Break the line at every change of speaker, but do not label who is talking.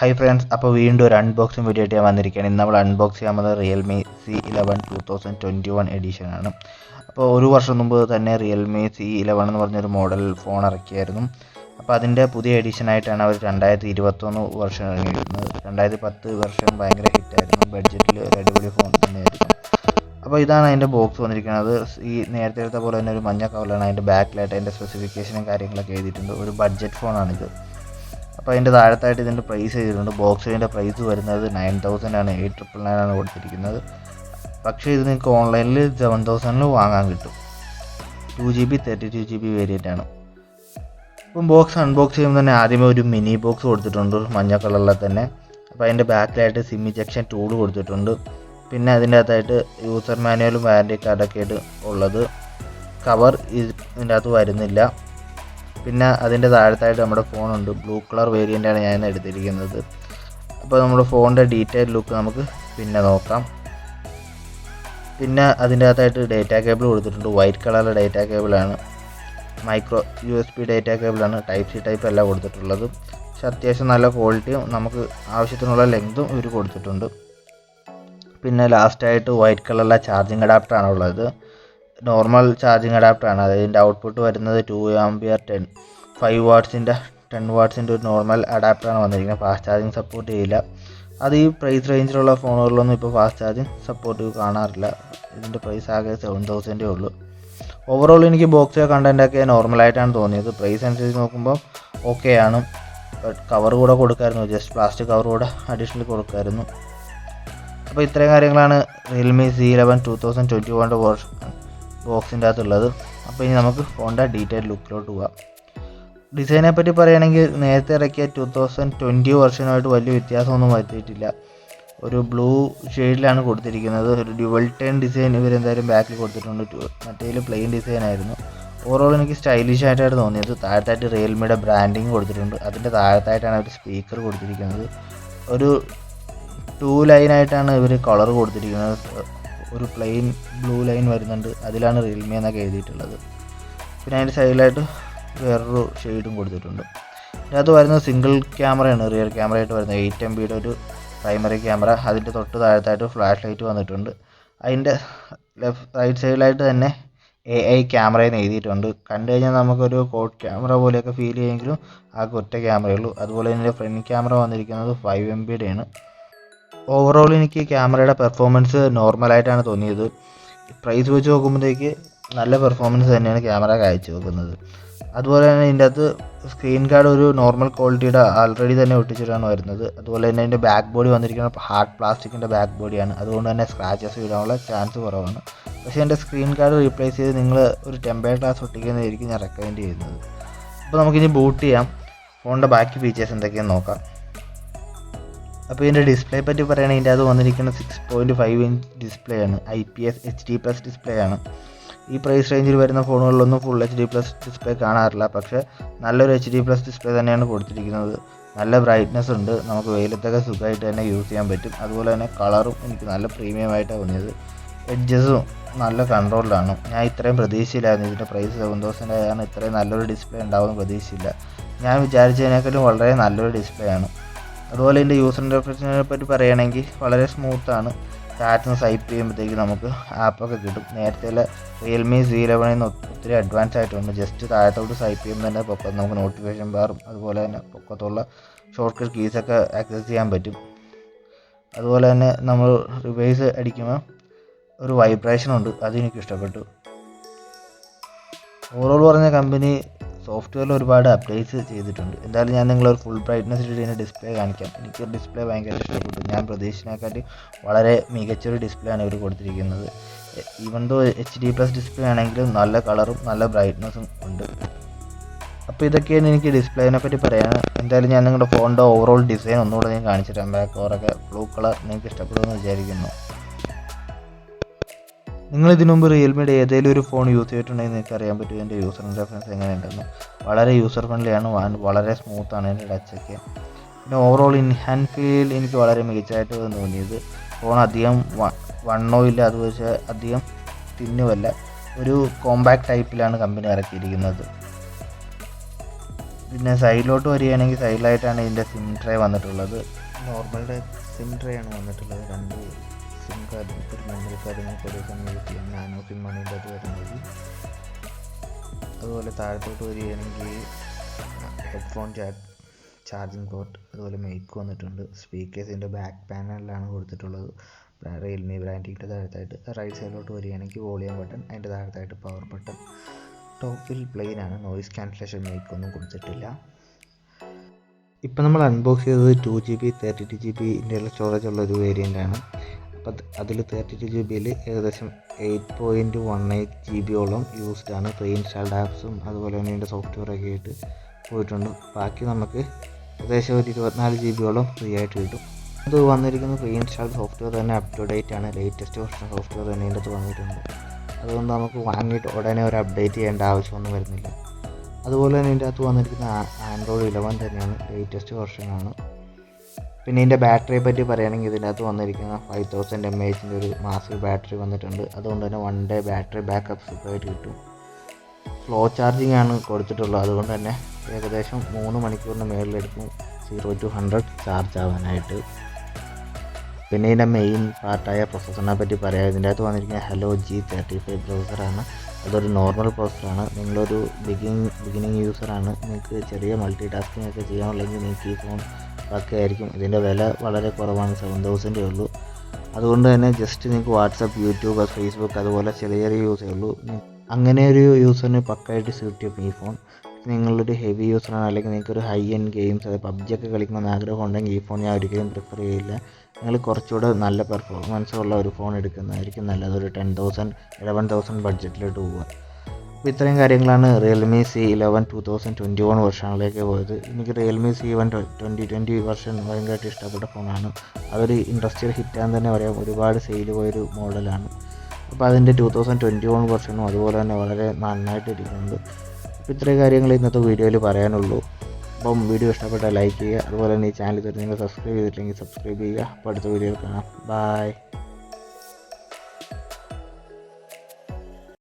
Hi friends, അപ്പോൾ വീണ്ടും ഒരു അൺബോക്സിങ് വീഡിയോ ആയിട്ട് ഞാൻ വന്നിരിക്കുകയാണ്. ഇന്ന് നമ്മൾ അൺബോക്സ് ചെയ്യാൻ പോകുന്നത് റിയൽമി C11 2021 എഡിഷനാണ്. അപ്പോൾ ഒരു വർഷം മുമ്പ് തന്നെ റിയൽമി C11 എന്ന് പറഞ്ഞൊരു മോഡൽ ഫോൺ ഇറക്കിയായിരുന്നു. അപ്പോൾ അതിൻ്റെ പുതിയ എഡിഷനായിട്ടാണ് അവർ 2021 വർഷം ഇറങ്ങിയിരുന്നത്. 2010 വർഷം ഭയങ്കര ഹിറ്റായിരുന്നു, ബഡ്ജറ്റിൽ ഒരു അടിപൊളി ഫോൺ തന്നെയായിരുന്നു. അപ്പോൾ ഇതാണ് അതിൻ്റെ ബോക്സ് വന്നിരിക്കുന്നത്. ഈ നേരത്തെ എടുത്ത പോലെ തന്നെ ഒരു മഞ്ഞ കവറിലാണ്. അതിൻ്റെ ബാക്കിലായിട്ട് അതിൻ്റെ സ്പെസിഫിക്കേഷനും കാര്യങ്ങളൊക്കെ എഴുതിയിട്ടുണ്ട്. ഒരു ബഡ്ജറ്റ് ഫോണാണിത്. അപ്പോൾ അതിൻ്റെ താഴത്തായിട്ട് ഇതിൻ്റെ പ്രൈസ് ചെയ്തിട്ടുണ്ട്. ബോക്സിൻ്റെ പ്രൈസ് വരുന്നത് 9000 ആണ്, 8999 ആണ് കൊടുത്തിരിക്കുന്നത്. പക്ഷേ ഇത് നിങ്ങൾക്ക് ഓൺലൈനിൽ 7000 വാങ്ങാൻ കിട്ടും. 2GB 32GB വേരിയൻ്റ് ആണ്. ഇപ്പം ബോക്സ് അൺബോക്സ് ചെയ്യുമ്പോൾ തന്നെ ആദ്യമേ ഒരു മിനി ബോക്സ് കൊടുത്തിട്ടുണ്ട്, മഞ്ഞ കളറിൽ തന്നെ. അപ്പോൾ അതിൻ്റെ ബാക്കിലായിട്ട് സിം ഇജക്ഷൻ ടൂൾ കൊടുത്തിട്ടുണ്ട്. പിന്നെ അതിൻ്റെ അകത്തായിട്ട് യൂസർ മാനുവലും വാറൻറ്റി കാർഡൊക്കെ ആയിട്ട് ഉള്ളത്. കവർ ഇതിൻ്റെ അകത്ത് വരുന്നില്ല. പിന്നെ അതിൻ്റെ താഴത്തായിട്ട് നമ്മുടെ ഫോണുണ്ട്. ബ്ലൂ കളർ വേരിയൻ്റാണ് ഞാൻ ഇന്ന് എടുത്തിരിക്കുന്നത്. അപ്പോൾ നമ്മുടെ ഫോണിൻ്റെ ഡീറ്റെയിൽ ലുക്ക് നമുക്ക് പിന്നെ നോക്കാം. പിന്നെ അതിൻ്റെ അകത്തായിട്ട് ഡേറ്റ കേബിൾ കൊടുത്തിട്ടുണ്ട്. വൈറ്റ് കളറിലെ ഡേറ്റ കേബിളാണ്, മൈക്രോ USB ഡേറ്റ കേബിളാണ്. ടൈപ്പ് സി ടൈപ്പ് അല്ല കൊടുത്തിട്ടുള്ളത്. പക്ഷെ അത്യാവശ്യം നല്ല ക്വാളിറ്റിയും നമുക്ക് ആവശ്യത്തിനുള്ള ലെങ്തും ഇവർ കൊടുത്തിട്ടുണ്ട്. പിന്നെ ലാസ്റ്റായിട്ട് വൈറ്റ് കളറിലെ ചാർജിങ് അഡാപ്റ്ററാണ് ഉള്ളത്. നോർമൽ ചാർജിങ് അഡാപ്റ്ററാണ്. അതിൻ്റെ ഔട്ട്പുട്ട് വരുന്നത് 2 ആംപിയർ 5 വാട്ട്സിൻ്റെ 10 വാട്ട്സിൻ്റെ ഒരു നോർമൽ അഡാപ്റ്ററാണ് വന്നിരിക്കുന്നത്. ഫാസ്റ്റ് ചാർജിങ് സപ്പോർട്ട് ചെയ്യില്ല. അത് ഈ പ്രൈസ് റേഞ്ചിലുള്ള ഫോണുകളിലൊന്നും ഇപ്പോൾ ഫാസ്റ്റ് ചാർജിങ് സപ്പോർട്ട് കാണാറില്ല. ഇതിൻ്റെ പ്രൈസ് ആകെ 7000 ഉള്ളൂ. ഓവറോൾ എനിക്ക് ബോക്സിലെ കണ്ടൻറ്റൊക്കെ നോർമലായിട്ടാണ് തോന്നിയത്. പ്രൈസ് അനുസരിച്ച് നോക്കുമ്പോൾ ഓക്കെ ആണ്. ബട്ട് കവർ കൂടെ കൊടുക്കായിരുന്നു, ജസ്റ്റ് പ്ലാസ്റ്റിക് കവർ കൂടെ അഡീഷണൽ കൊടുക്കായിരുന്നു. അപ്പോൾ ഇത്രയും കാര്യങ്ങളാണ് റിയൽമി C11 2021 ബോക്സിൻ്റെ അകത്തുള്ളത്. അപ്പോൾ ഇനി നമുക്ക് ഫോണിൻ്റെ ഡീറ്റെയിൽ ലുക്കിലോട്ട് പോകാം. ഡിസൈനെ പറ്റി പറയുകയാണെങ്കിൽ നേരത്തെ ഇറക്കിയ 2020 വെർഷനുമായിട്ട് വലിയ വ്യത്യാസമൊന്നും വരുത്തിയിട്ടില്ല. ഒരു ബ്ലൂ ഷെയ്ഡിലാണ് കൊടുത്തിരിക്കുന്നത്. ഒരു ഡ്യുവൽ ടേൺ ഡിസൈൻ ഇവരെന്തായാലും ബാക്കിൽ കൊടുത്തിട്ടുണ്ട്. മറ്റേതിൽ പ്ലെയിൻ ഡിസൈൻ ആയിരുന്നു. ഓവറോൾ എനിക്ക് സ്റ്റൈലിഷ് ആയിട്ടാണ് തോന്നിയത്. താഴത്തായിട്ട് റിയൽമിയുടെ ബ്രാൻഡിങ് കൊടുത്തിട്ടുണ്ട്. അതിൻ്റെ താഴത്തായിട്ടാണ് ഒരു സ്പീക്കർ കൊടുത്തിരിക്കുന്നത്. ഒരു 2 ലൈനായിട്ടാണ് ഇവർ കളർ കൊടുത്തിരിക്കുന്നത്. ഒരു പ്ലെയിൻ ബ്ലൂ ലൈൻ വരുന്നുണ്ട്, അതിലാണ് റിയൽമി എന്നൊക്കെ എഴുതിയിട്ടുള്ളത്. പിന്നെ അതിൻ്റെ സൈഡിലായിട്ട് വേറൊരു ഷെയ്ഡും കൊടുത്തിട്ടുണ്ട്. ഇതിനകത്ത് വരുന്നത് സിംഗിൾ ക്യാമറയാണ്, റിയർ ക്യാമറയായിട്ട് വരുന്നത്. 8 MB ഒരു പ്രൈമറി ക്യാമറ. അതിൻ്റെ തൊട്ട് താഴത്തായിട്ട് ഫ്ലാഷ് ലൈറ്റ് വന്നിട്ടുണ്ട്. അതിൻ്റെ റൈറ്റ് സൈഡിലായിട്ട് തന്നെ AI ക്യാമറയെന്ന് എഴുതിയിട്ടുണ്ട്. കണ്ടു കഴിഞ്ഞാൽ നമുക്കൊരു കോഡ് ക്യാമറ പോലെയൊക്കെ ഫീൽ ചെയ്യുമെങ്കിലും ആകെ ഒറ്റ ക്യാമറയേ ഉള്ളൂ. അതുപോലെ തന്നെ ഫ്രണ്ട് ക്യാമറ വന്നിരിക്കുന്നത് 5 MBയുടെയാണ്. ഓവറോൾ എനിക്ക് ക്യാമറയുടെ പെർഫോമൻസ് നോർമലായിട്ടാണ് തോന്നിയത്. പ്രൈസ് വെച്ച് നോക്കുമ്പോഴത്തേക്ക് നല്ല പെർഫോമൻസ് തന്നെയാണ് ക്യാമറ കാഴ്ച വെക്കുന്നത്. അതുപോലെ തന്നെ ഇതിൻ്റെ അകത്ത് സ്ക്രീൻ ഗാർഡ് ഒരു നോർമൽ ക്വാളിറ്റിയുടെ ആൾറെഡി തന്നെ ഒട്ടിച്ചിട്ടാണ് വരുന്നത്. അതുപോലെ തന്നെ അതിൻ്റെ ബാക്ക് ബോഡി വന്നിരിക്കുന്നത് ഹാർഡ് പ്ലാസ്റ്റിക്കിൻ്റെ ബാക്ക് ബോഡിയാണ്. അതുകൊണ്ട് തന്നെ സ്ക്രാച്ചസ് വീഴാനുള്ള ചാൻസ് കുറവാണ്. പക്ഷേ എൻ്റെ സ്ക്രീൻ ഗാർഡ് റീപ്ലേസ് ചെയ്ത് നിങ്ങൾ ഒരു ടെമ്പേർഡ് ഗ്ലാസ് ഒട്ടിക്കുന്നതായിരിക്കും ഞാൻ റെക്കമെൻഡ് ചെയ്യുന്നത്. അപ്പോൾ നമുക്കിനി ബൂട്ട് ചെയ്യാം. ഫോണിൻ്റെ ബാക്കി ഫീച്ചേഴ്സ് എന്തൊക്കെയാണെന്ന് നോക്കാം. അപ്പോൾ ഇതിൻ്റെ ഡിസ്പ്ലേ പറ്റി പറയുകയാണെങ്കിൽ ഇതിൻ്റെ അത് വന്നിരിക്കുന്ന 6.5 ഇഞ്ച് ഡിസ്പ്ലേ ആണ്. IPS HD+ ഡിസ്പ്ലേ ആണ്. ഈ പ്രൈസ് റേഞ്ചിൽ വരുന്ന ഫോണുകളിലൊന്നും ഫുൾ HD+ ഡിസ്പ്ലേ കാണാറില്ല. പക്ഷേ നല്ലൊരു HD+ ഡിസ്പ്ലേ തന്നെയാണ് കൊടുത്തിരിക്കുന്നത്. നല്ല ബ്രൈറ്റ്നസ് ഉണ്ട്, നമുക്ക് വെയിലത്തൊക്കെ സുഖമായിട്ട് തന്നെ യൂസ് ചെയ്യാൻ പറ്റും. അതുപോലെ തന്നെ കളറും എനിക്ക് നല്ല പ്രീമിയമായിട്ടാണ് തോന്നിയത്. എഡ്ജസും നല്ല കൺട്രോളിലാണ്. ഞാൻ ഇത്രയും പ്രതീക്ഷയില്ലായിരുന്നു. ഇതിൻ്റെ പ്രൈസ് 7000 ആയാണ് ഇത്രയും നല്ലൊരു ഡിസ്പ്ലേ ഉണ്ടാവുമെന്ന് പ്രതീക്ഷയില്ല. ഞാൻ വിചാരിച്ചതിനേക്കാളും വളരെ നല്ലൊരു ഡിസ്പ്ലേ ആണ്. അതുപോലെ ഇതിൻ്റെ യൂസർ ഇൻ്റർഫേസിനെ പറ്റി പറയുകയാണെങ്കിൽ വളരെ സ്മൂത്താണ്. ചാറ്റ് സ്വൈപ്പ് ചെയ്യുമ്പോഴത്തേക്ക് നമുക്ക് ആപ്പൊക്കെ കിട്ടും. നേരത്തെ റിയൽമി C11 ഒത്തിരി അഡ്വാൻസ് ആയിട്ടുണ്ട്. ജസ്റ്റ് താഴത്തോട്ട് സ്വൈപ്പ് ചെയ്യുമ്പോൾ തന്നെ പൊക്കത്ത് നമുക്ക് നോട്ടിഫിക്കേഷൻ ബാറും അതുപോലെ തന്നെ പൊക്കത്തുള്ള ഷോർട്ട് കട്ട് കീസൊക്കെ ആക്സസ് ചെയ്യാൻ പറ്റും. അതുപോലെ തന്നെ നമ്മൾ റിവേഴ്സ് അടിക്കുമ്പോൾ ഒരു വൈബ്രേഷനുണ്ട്, അതെനിക്ക് ഇഷ്ടപ്പെട്ടു. ഓവറോൾ പറഞ്ഞ കമ്പനി സോഫ്റ്റ്വെയറിൽ ഒരുപാട് അപ്ഡേറ്റ്സ് ചെയ്തിട്ടുണ്ട്. എന്തായാലും ഞാൻ നിങ്ങളൊരു ഫുൾ ബ്രൈറ്റ്നസ് ഇതിൻ്റെ ഡിസ്പ്ലേ കാണിക്കാം. എനിക്ക് ഡിസ്പ്ലേ ഭയങ്കര ഇഷ്ടപ്പെട്ടു. ഞാൻ പ്രതീക്ഷിച്ചതിനെക്കാട്ടി വളരെ മികച്ചൊരു ഡിസ്പ്ലേ ആണ് ഇവർ കൊടുത്തിരിക്കുന്നത്. ഈവൻ ദോ HD+ ഡിസ്പ്ലേ ആണെങ്കിലും നല്ല കളറും നല്ല ബ്രൈറ്റ്നസ്സും ഉണ്ട്. അപ്പോൾ ഇതൊക്കെയാണ് എനിക്ക് ഡിസ്പ്ലേനെ പറ്റി പറയാൻ. എന്തായാലും ഞാൻ നിങ്ങളുടെ ഫോണിൻ്റെ ഓവറോൾ ഡിസൈൻ ഒന്നുകൂടെ ഞാൻ കാണിച്ചു തരാം. ബാക്ക് കവറൊക്കെ ബ്ലൂ കളർ നിങ്ങൾക്ക് ഇഷ്ടപ്പെടുമെന്ന് വിചാരിക്കുന്നു. നിങ്ങൾ ഇതിനു മുമ്പ് റിയൽമിയുടെ ഏതെങ്കിലും ഒരു ഫോൺ യൂസ് ചെയ്തിട്ടുണ്ടെങ്കിൽ നിങ്ങൾക്ക് അറിയാൻ പറ്റും ഇതിൻ്റെ യൂസർ ഇൻ്റർഫേസ് എങ്ങനെയുണ്ടെന്ന്. വളരെ യൂസർ ഫ്രണ്ട്ലിയാണ്, വളരെ സ്മൂത്താണ് ഇതിൻ്റെ ടച്ചൊക്കെ. പിന്നെ ഓവറോൾ ഹാൻഡ് ഫീൽ എനിക്ക് വളരെ മികച്ചതായിട്ട് തോന്നിയത്. ഫോൺ അധികം വണ്ണോ ഇല്ല, അത് വെച്ച് അധികം തിന്നുമല്ല. ഒരു കോമ്പാക്ട് ടൈപ്പിലാണ് കമ്പനി ഇറക്കിയിരിക്കുന്നത്. പിന്നെ സൈഡിലോട്ട് വരികയാണെങ്കിൽ സൈഡിലായിട്ടാണ് ഇതിൻ്റെ സിം ട്രേ വന്നിട്ടുള്ളത്. നോർമൽ സിം ട്രേ ആണ് വന്നിട്ടുള്ളത്. 2 സിം കാർഡ്, ഒരു മെമ്മറി കാർഡ് നമുക്ക് ഒരേ സമയം യൂസ് ചെയ്യാം. നാനോ സിമ്മാണ് ഇതിൻ്റെ അത് വരുന്നത്. അതുപോലെ താഴത്തോട്ട് വരികയാണെങ്കിൽ ഹെഡ്ഫോൺ ചാർജിങ് പോർട്ട്, അതുപോലെ മൈക്ക് വന്നിട്ടുണ്ട്. സ്പീക്കേഴ്സിൻ്റെ ബാക്ക് പാനലിലാണ് കൊടുത്തിട്ടുള്ളത്. റിയൽമി ബ്രാൻഡിൻ്റെ താഴത്തായിട്ട്. റൈറ്റ് സൈഡിലോട്ട് വരികയാണെങ്കിൽ വോളിയം ബട്ടൺ, അതിൻ്റെ താഴത്തായിട്ട് പവർ ബട്ടൺ. ടോപ്പിൽ പ്ലെയിൻ ആണ്, നോയിസ് ക്യാൻസലേഷൻ മൈക്കൊന്നും കൊടുത്തിട്ടില്ല. ഇപ്പം നമ്മൾ അൺബോക്സ് ചെയ്തത് 2GB 32GB ഇൻ്റർണൽ സ്റ്റോറേജ് ഉള്ള ഒരു വേരിയൻ്റ് ആണ്. അപ്പം അതിൽ 32GBയിൽ ഏകദേശം 8.18 GB യൂസ്ഡ് ആണ്. പ്രീ ഇൻസ്റ്റാൾഡ് ആപ്സും അതുപോലെ തന്നെ ഇതിൻ്റെ സോഫ്റ്റ്വെയറൊക്കെ ആയിട്ട് പോയിട്ടുണ്ട്. ബാക്കി നമുക്ക് ഏകദേശം ഒരു 24GB ഫ്രീ ആയിട്ട് കിട്ടും. അത് വന്നിരിക്കുന്ന പ്രീ ഇൻസ്റ്റാൾഡ് സോഫ്റ്റ്വെയർ തന്നെ അപ് ടു ഡേറ്റ് ആണ്. ലേറ്റസ്റ്റ് വെർഷൻ സോഫ്റ്റ്വെയർ തന്നെ ഇതിൻ്റെ അകത്ത് വന്നിട്ടുണ്ട്. അതുകൊണ്ട് നമുക്ക് വാങ്ങിയിട്ട് ഉടനെ ഒരു അപ്ഡേറ്റ് ചെയ്യേണ്ട ആവശ്യമൊന്നും വരുന്നില്ല. അതുപോലെ തന്നെ ഇതിൻ്റെ അകത്ത് വന്നിരിക്കുന്ന ആൻഡ്രോയിഡ് 11 തന്നെയാണ്, ലേറ്റസ്റ്റ് വെർഷനാണ്. പിന്നെ ഇതിൻ്റെ ബാറ്ററിയെ പറ്റി പറയുകയാണെങ്കിൽ ഇതിൻ്റെ അകത്ത് വന്നിരിക്കുന്ന 5000 mAh ഒരു മാസീവ് ബാറ്ററി വന്നിട്ടുണ്ട്. അതുകൊണ്ട് തന്നെ 1 ഡേ ബാറ്ററി ബാക്കപ്പ് സുഖമായിട്ട് കിട്ടും. സ്ലോ ചാർജിങ് ആണ് കൊടുത്തിട്ടുള്ളത്. അതുകൊണ്ട് തന്നെ ഏകദേശം 3 മണിക്കൂറിന് മേളിലെടുക്കും 0 to 100 ചാർജ് ആവാനായിട്ട്. പിന്നെ ഇതിൻ്റെ മെയിൻ പാർട്ടായ പ്രൊസസ്സറിനെ പറ്റി പറയാം. ഇതിൻ്റെ അകത്ത് വന്നിരിക്കുന്ന ഹലോ G35 പ്രൊസസ്സറാണ്. അതൊരു നോർമൽ പ്രൊസസ്സറാണ്. നിങ്ങളൊരു ബിഗിനിങ് യൂസറാണ്, നിങ്ങൾക്ക് ചെറിയ മൾട്ടി ടാസ്കിങ് ഒക്കെ ചെയ്യാനുള്ളെങ്കിൽ നിങ്ങൾക്ക് ഈ ഫോൺ പക്കയായിരിക്കും. ഇതിൻ്റെ വില വളരെ കുറവാണ്, 7000 ഉള്ളൂ. അതുകൊണ്ട് തന്നെ ജസ്റ്റ് നിങ്ങൾക്ക് വാട്സപ്പ്, യൂട്യൂബ്, ഫേസ്ബുക്ക് അതുപോലെ ചെറിയ യൂസേ ഉള്ളൂ. അങ്ങനെ ഒരു യൂസറിന് പക്കായിട്ട് സ്യൂട്ട് ചെയ്യും ഈ ഫോൺ. നിങ്ങളൊരു ഹെവി യൂസറാണ്, അല്ലെങ്കിൽ നിങ്ങൾക്കൊരു ഹൈ എൻഡ് ഗെയിംസ്, അതായത് പബ്ജി ഒക്കെ കളിക്കണമെന്ന് ആഗ്രഹം ഉണ്ടെങ്കിൽ ഈ ഫോൺ ഞാൻ ഒരിക്കലും പ്രിഫർ ചെയ്യില്ല. നിങ്ങൾ കുറച്ചുകൂടെ നല്ല പെർഫോമൻസ് ഉള്ള ഒരു ഫോൺ എടുക്കുന്നതായിരിക്കും നല്ലത്. ഒരു 10,000 11,000 ബഡ്ജറ്റിലോട്ട് പോവുക. അപ്പോൾ ഇത്രയും കാര്യങ്ങളാണ് Realme C11 2021 വെർഷനിലേക്ക് പോയത്. എനിക്ക് Realme C1 2020 വെർഷൻ ഭയങ്കരമായിട്ട് ഇഷ്ടപ്പെട്ട ഫോണാണ്. അതൊരു ഇൻഡസ്ട്രിയൽ ഹിറ്റാന്ന് തന്നെ പറയാം. ഒരുപാട് സെയിൽ പോയൊരു മോഡലാണ്. അപ്പോൾ അതിൻ്റെ 2021 വെർഷനും അതുപോലെ തന്നെ വളരെ നന്നായിട്ട് ഇരിക്കുന്നുണ്ട്. അപ്പോൾ ഇത്രയും കാര്യങ്ങൾ ഇന്നത്തെ വീഡിയോയിൽ പറയാനുള്ളൂ. അപ്പം വീഡിയോ ഇഷ്ടപ്പെട്ടാൽ ലൈക്ക് ചെയ്യുക. അതുപോലെ തന്നെ ഈ ചാനൽ നിങ്ങൾ സബ്സ്ക്രൈബ് ചെയ്തിട്ടില്ലെങ്കിൽ സബ്സ്ക്രൈബ് ചെയ്യുക. അപ്പോൾ അടുത്ത വീഡിയോയിൽ കാണാം. ബൈ.